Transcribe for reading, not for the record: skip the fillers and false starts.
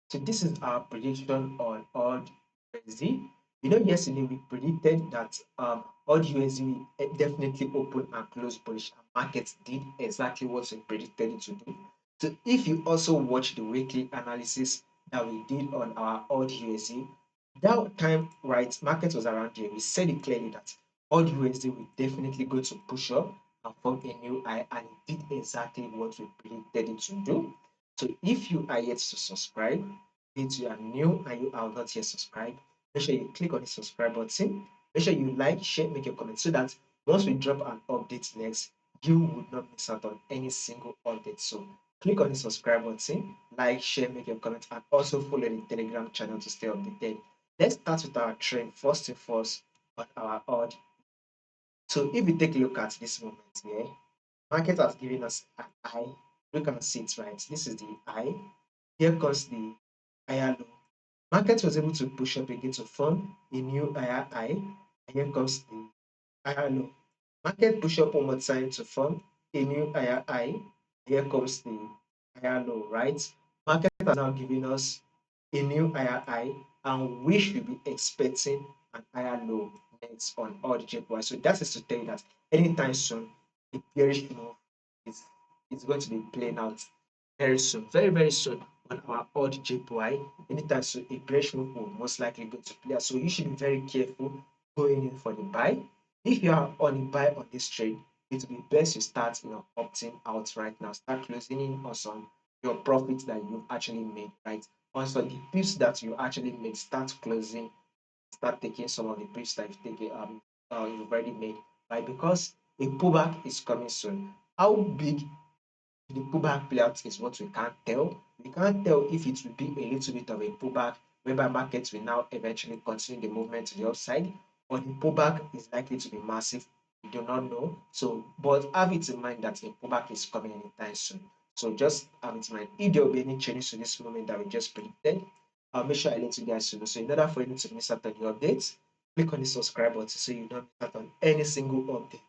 So this is our prediction on AUD USD. You know, yesterday we predicted that AUD USD will definitely open and close bullish, and markets did exactly what we predicted it to do. So if you also watch the weekly analysis that we did on our AUD USD, that time, right, market was around here. We said it clearly that AUD USD will definitely go to push up and form a new high, and it did exactly what we predicted it to do. So if you are yet to subscribe, if you are new and you are not yet subscribed, make sure you click on the subscribe button. Make sure you like, share, make a comment so that once we drop an update next, you would not miss out on any single update. So click on the subscribe button, like, share, make your comment, and also follow the Telegram channel to stay updated. Let's start with our trend first and first on our odd. So if you take a look at this moment here, market has given us an high. Look and see it right. This is the high. Here comes the higher low. Market was able to push up again to form a new higher high. And here comes the higher low. Market push up one more time to form a new higher high. Here comes the higher low, right? Market has now given us a new higher high, and we should be expecting an higher low next on all the JPY. So that is to tell you that anytime soon, a bearish move is, is going to be playing out very soon, very, very soon on our odd JPY. Anytime soon, a bearish move will most likely go to play out. So you should be very careful going in for the buy. If you are on a buy on this trade, it will be best you start, opting out right now. Start closing in on some your profits that you've actually made, right? Also, the pips that you actually made, start closing, start taking some of the pips that you've already made, right? Because a pullback is coming soon. How big the pullback play out is what we can't tell. We can't tell if it will be a little bit of a pullback, whereby markets will now eventually continue the movement to the upside, or the pullback is likely to be massive. We do not know. So, but have it in mind that a pullback is coming anytime soon. So just have it in mind. If there will be any changes to this moment that we just predicted, I'll make sure I let you guys know. So in order for you to miss out on the updates, click on the subscribe button so you don't miss out on any single update.